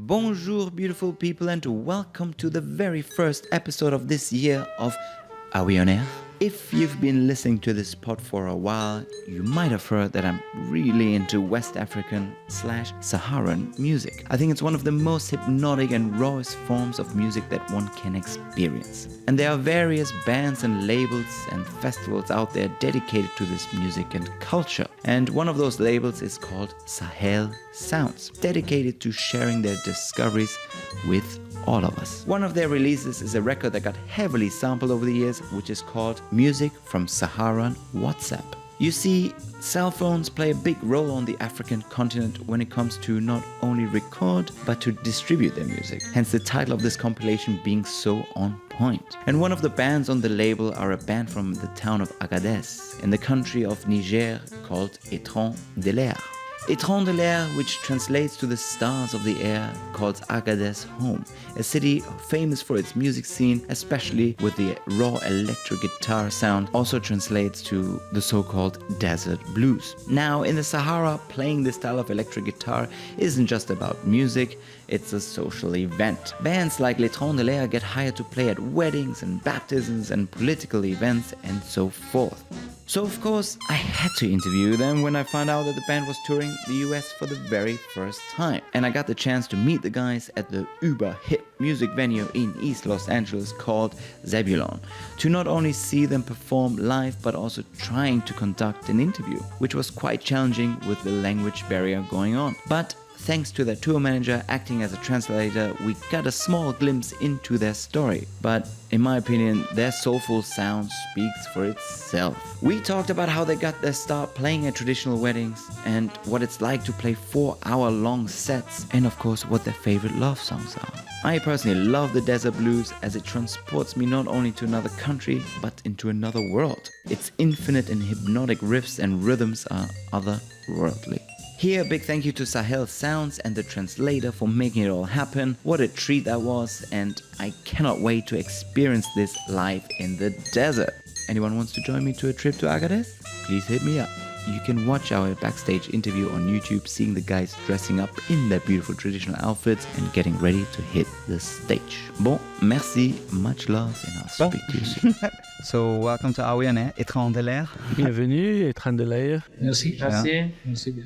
Bonjour, beautiful people, and welcome to the very first episode of this year of Are We On Air? If you've been listening to this pod for a while, you might have heard that I'm really into West African/Saharan music. I think it's one of the most hypnotic and rawest forms of music that one can experience. And there are various bands and labels and festivals out there dedicated to this music and culture. And one of those labels is called Sahel Sounds, dedicated to sharing their discoveries with all of us. One of their releases is a record that got heavily sampled over the years, which is called Music from Saharan WhatsApp. You see, cell phones play a big role on the African continent when it comes to not only record, but to distribute their music. Hence the title of this compilation being so on point. And one of the bands on the label are a band from the town of Agadez, in the country of Niger, called ETRAN De L'AIR. ETRAN De L'AIR, which translates to the stars of the air, calls Agadez home, a city famous for its music scene, especially with the raw electric guitar sound, also translates to the so-called desert blues. Now, in the Sahara, playing this style of electric guitar isn't just about music, it's a social event. Bands like ETRAN De L'AIR get hired to play at weddings and baptisms and political events and so forth. So of course, I had to interview them when I found out that the band was touring the US for the very first time. And I got the chance to meet the guys at the uber hip music venue in East Los Angeles called Zebulon, to not only see them perform live but also trying to conduct an interview, which was quite challenging with the language barrier going on. But thanks to their tour manager acting as a translator, we got a small glimpse into their story. But in my opinion, their soulful sound speaks for itself. We talked about how they got their start playing at traditional weddings and what it's like to play 4-hour-long sets, and of course what their favorite love songs are. I personally love the desert blues as it transports me not only to another country but into another world. Its infinite and hypnotic riffs and rhythms are otherworldly. Here, a big thank you to Sahel Sounds and the translator for making it all happen. What a treat that was, and I cannot wait to experience this live in the desert. Anyone wants to join me to a trip to Agadez? Please hit me up. You can watch our backstage interview on YouTube, seeing the guys dressing up in their beautiful traditional outfits and getting ready to hit the stage. Bon, merci, much love, and I'll speak to you soon. So, welcome to Are We On Air, ETRAN De L'AIR. Bienvenue, ETRAN De L'AIR. Merci.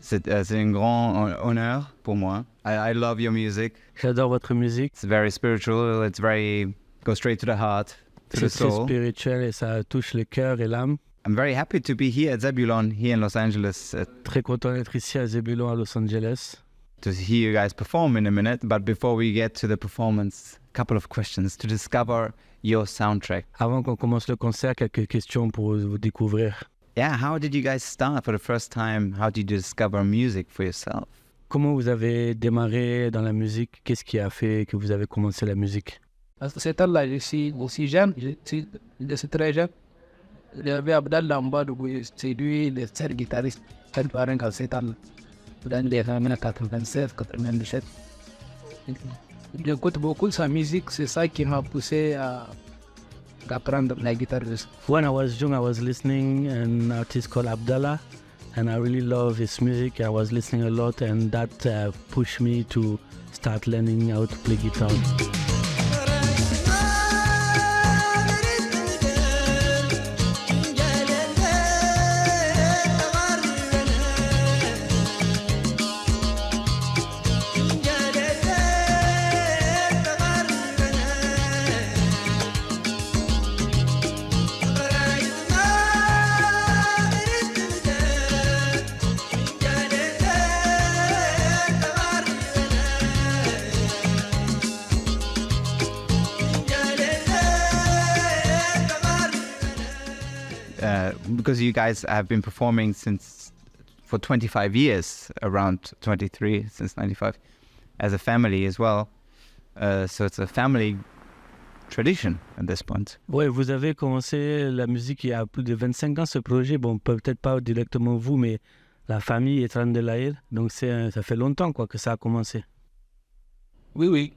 C'est un grand honneur pour moi. I love your music. J'adore votre musique. It's very spiritual, it's very, goes straight to the heart, to the C'est très soul. spirituel et ça touche le cœur et l'âme. I'm very happy to be here at Zebulon, here in Los Angeles, Très content d'être ici à Zebulon à Los Angeles. to hear you guys perform in a minute. But before we get to the performance, a couple of questions to discover your soundtrack. Avant qu'on commence le concert, quelques questions pour vous découvrir. Yeah, how did you guys start for the first time? How did you discover music for yourself? Comment vous avez démarré dans la musique? Qu'est-ce qui a fait que vous avez commencé la musique? À cet âge-là, je suis aussi jeune, je suis très jeune. Il y avait Abdallah Mbadou, c'est lui le seul guitariste, seul parrain à cet âge-là. Dans les années 96, 97. J'écoute beaucoup sa musique, c'est ça qui m'a poussé à apprendre la guitare. When I was young, I was listening an artist called Abdallah, and I really love his music. I was listening a lot, and that pushed me to start learning how to play guitar. Because you guys have been performing for 25 years, around 23, since 95, as a family as well. So it's a family tradition at this point. Ouais, vous avez commencé la musique il y a plus de 25 ans, ce projet. Bon, peut-être pas directement vous, mais la famille ETRAN De L'AIR. Donc ça fait longtemps quoi, que ça a commencé. Oui.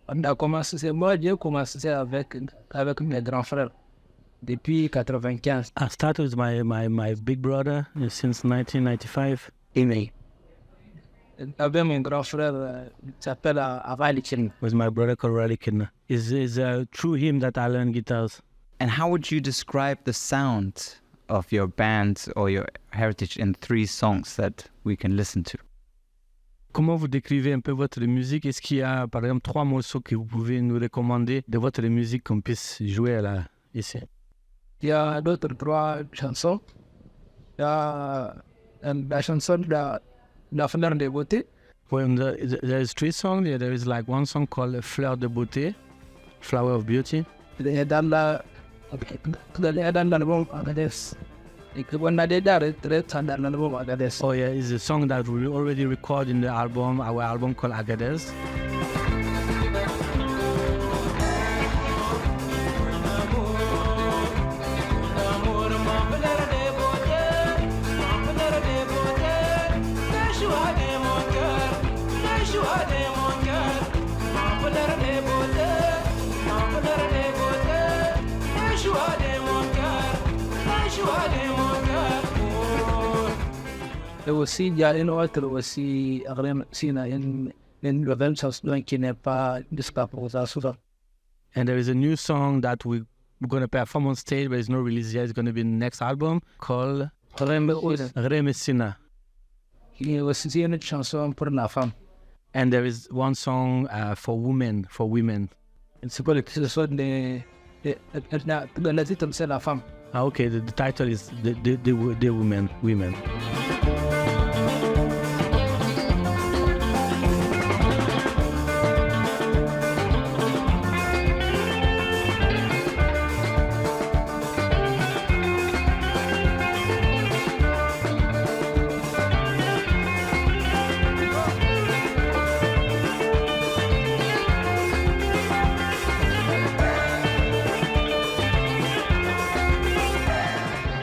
On a commencé, moi j'ai commencé avec mes grands frères. Depuis 95. I started with my big brother since 1995. Avec mon grand frère, il s'appelle Avalikin. With my brother called Raleigh Kidna. Is through him that I learned guitars. And how would you describe the sound of your band or your heritage in 3 songs that we can listen to? Comment vous décrivez un peu votre musique? Est-ce qu'il y a, par exemple, 3 morceaux que vous pouvez nous recommander de votre musique qu'on puisse jouer là, ici? Il y a d'autres 3 chansons. Il y a la chanson de la fleur de beauté. Well, there is 3 songs. Yeah, there is like one song called Fleur de beauté, Flower of Beauty. Il y a dans l'album Agadez. Et on a déjà retraité dans l'album Agadez. Oh yeah, it's a song that we already recorded in the album, our album called Agadez. Et aussi, il y a une autre aussi, une nouvelle chanson qui n'est pas disponible souvent. And there is a new song that we're going to perform on stage, but it's not released yet. It's going to be in the next album called Remessina. Il y a aussi une chanson pour la femme. And there is one song for women. C'est pas le titre de la titre, c'est la femme. Ah, okay, the title is the women.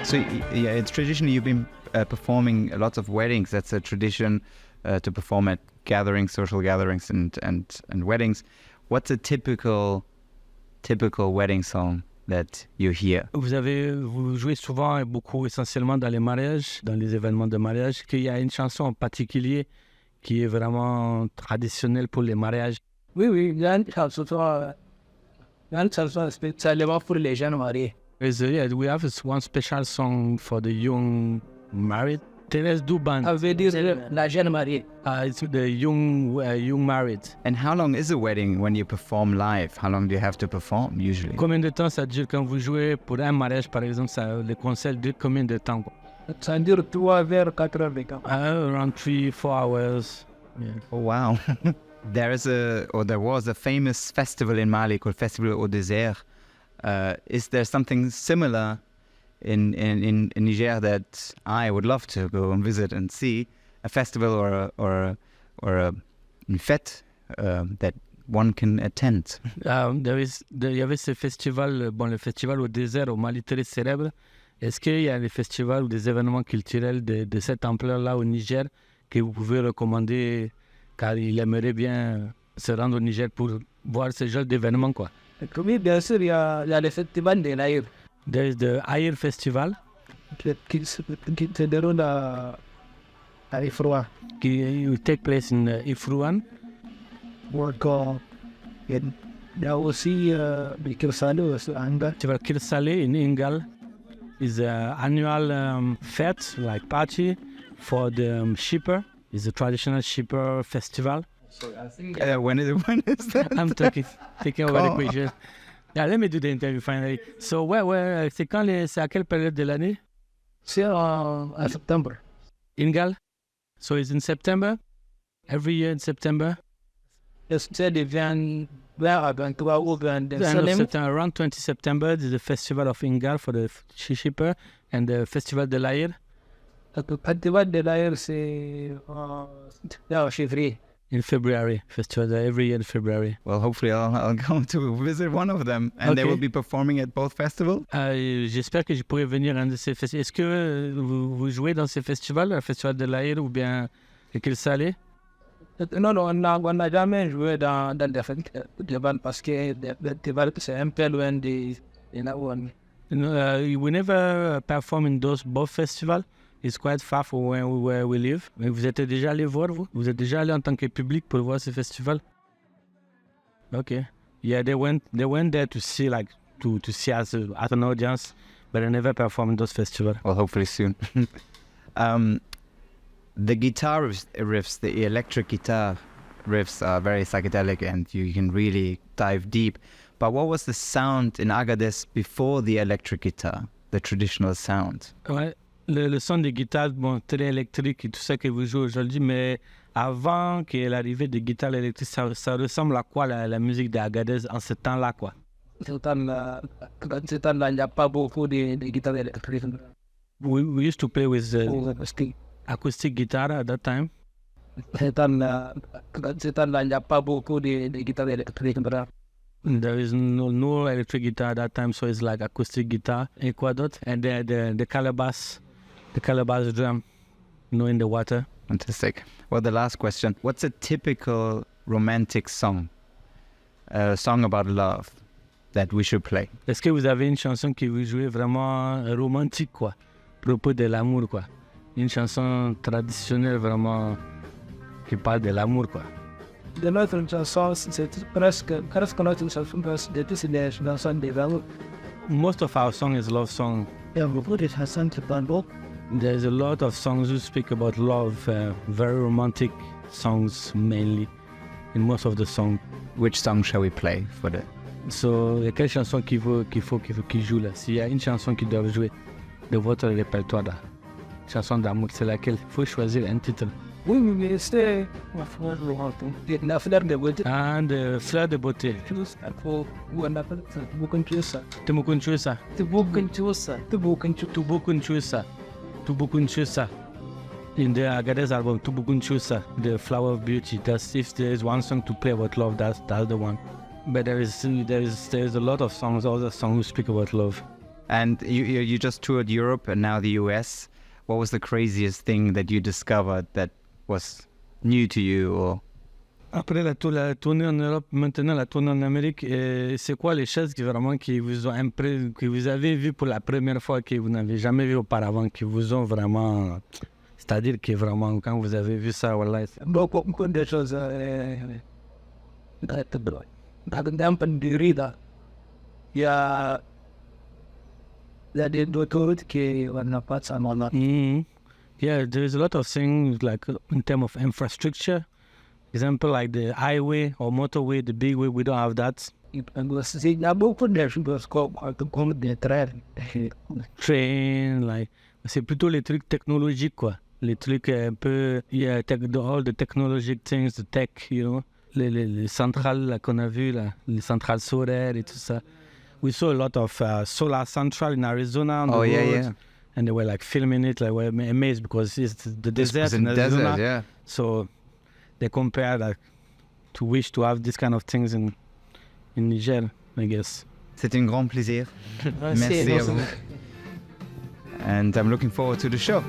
So yeah, it's traditionally you've been performing lots of weddings. That's a tradition to perform at gatherings, social gatherings, and weddings. What's a typical wedding song that you hear? Vous jouez souvent et beaucoup essentiellement dans les mariages, dans les événements de mariage, qu'il y a une chanson en particulier qui est vraiment traditionnelle pour les mariages. Oui, il y a une chanson spécialement pour les jeunes mariés. Yeah, we have one special song for the young married. Thérèse Douban. Ça veut dire la jeune mariée. It's the young married. And how long is a wedding when you perform live? How long do you have to perform usually? Combien de temps ça dure quand vous jouez pour un mariage, par exemple? Le concert dure combien de temps? Ça dure 3 vers 4 heures de temps. Around 3-4 hours. Yeah. Oh wow. There was a famous festival in Mali called Festival au Désert. Is there something similar in Niger that I would love to go and visit and see? A festival or a fête that one can attend? Il y avait ce festival, le festival au désert au Mali très célèbre. Est-ce qu'il y a des festivals ou des événements culturels de cette ampleur-là au Niger que vous pouvez recommander, car il aimerait bien se rendre au Niger pour voir ce genre d'événements, quoi? Oui, bien sûr, il y a le festival de l'AïR. There is the AIR Festival qui se déroule à Ifrouane. qui will take place in Ifrouane. Il y a aussi le Kirsale à Angal. Festival Kirsale in Ingal is an annual fete, like party for the shipper. It's a traditional shipper festival. When is that? I'm taking over the question. Yeah, let me do the interview finally. So, c'est à quelle période de l'année? C'est en septembre. Ingal? So it's in September? Every year in September? C'est de 20 à 23 ou 22 The end of September, around 20 September, there's the festival of Ingal for the shipper and the festival de l'AIR. Le festival de l'AIR, c'est en février. In February, festival every year in February. Well, hopefully I'll go to visit one of them, and they will be performing at both festivals. J'espère que je pourrai venir à un de ces festivals. Est-ce que vous jouez dans ces festivals, le festival de l'AIR ou bien le Kirsale? Non, on n'a jamais joué dans des festivals parce que les festivals c'est un peu loin de là où on est. We never perform in both festivals. It's quite far from where we live. Mais vous êtes déjà allé voir, vous? Vous êtes déjà allé en tant que public pour voir ce festival? Okay. Yeah, they went there to see to see us as an audience, but they never performed in those festivals. Well, hopefully soon. The guitar riffs, the electric guitar riffs are very psychedelic and you can really dive deep. But what was the sound in Agadez before the electric guitar, the traditional sound? Ouais, le son des guitares, bon, très électrique et tout ça que vous jouez aujourd'hui, mais avant qu'il y ait l'arrivée des guitares électriques, ça ressemble à quoi la musique d'Agadez en ce temps-là, quoi? Ce temps-là, il n'y a pas beaucoup de guitares électriques. We used to play with acoustic guitar at that time. Ce temps-là, il n'y a pas beaucoup de guitares électriques. There is no electric guitar at that time, so it's like acoustic guitar. Et quoi d'autre? And the calabash drum, in the water. Fantastic. Well, the last question. What's a typical romantic song? A song about love that we should play? Est-ce que vous avez une chanson que vous jouez vraiment romantique, quoi? À propos de l'amour, quoi? Une chanson traditionnelle vraiment qui parle de l'amour, quoi? De notre chanson, c'est presque notre chanson de toutes les chansons de l'amour. Most of our song is love song. Il y a beaucoup de chansons qui parlent beaucoup. There's a lot of songs who speak about love, very romantic songs mainly, in most of the songs. Which song shall we play for the... So, il y a quelle chanson qu'il joue là? S'il y a une chanson qui doit jouer de votre répertoire là, chanson d'amour, c'est laquelle? Il faut choisir un titre. Oui, mais c'est la fleur de beauté. Ah, de fleur de beauté. On appelle ça Tubukunchusa. Tumukunchusa. Tubukunchusa. Tubukunchusa. Tubukunchusa. In the Agadez album, Tubukunchusa, the flower of beauty. That's if there is one song to play about love, that's the one. But there is a lot of songs, other songs who speak about love. And you just toured Europe and now the US. What was the craziest thing that you discovered that was new to you? Or Après la tournée en Europe, maintenant la tournée en Amérique, c'est quoi les choses qui vous ont que vous avez vu pour la première fois, que vous n'avez jamais vu auparavant, qui vous ont vraiment, c'est-à-dire que vraiment quand vous avez vu ça, voilà. Beaucoup de choses. Par exemple, du riz, il y a des autoroutes qui n'ont pas de ça maintenant. Yeah, there's a lot of things like in terms of infrastructure. Example like the highway or motorway, the big way, we don't have that. Il y a beaucoup de choses comme des trains. Train, like, c'est plutôt les trucs technologiques, quoi. Les trucs un peu, yeah, all the technologic things, the tech, les centrales là, qu'on a vues, là, les centrales solaires et tout ça. We saw a lot of solar central in Arizona on the road. yeah. And they were like filming it, like we're amazed because it's the desert in Arizona. desert, yeah. So they compare like to wish to have this kind of things in Niger, I guess. C'était un grand plaisir. Merci à vous. And I'm looking forward to the show.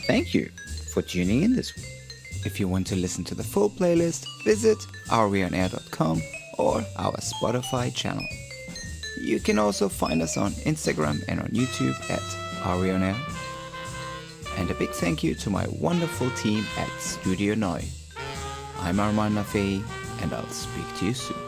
Thank you for tuning in this week. If you want to listen to the full playlist, visit ourreonair.com or our Spotify channel. You can also find us on Instagram and on YouTube at ourreonair. And a big thank you to my wonderful team at Studio Noi. I'm Armand Nafei, and I'll speak to you soon.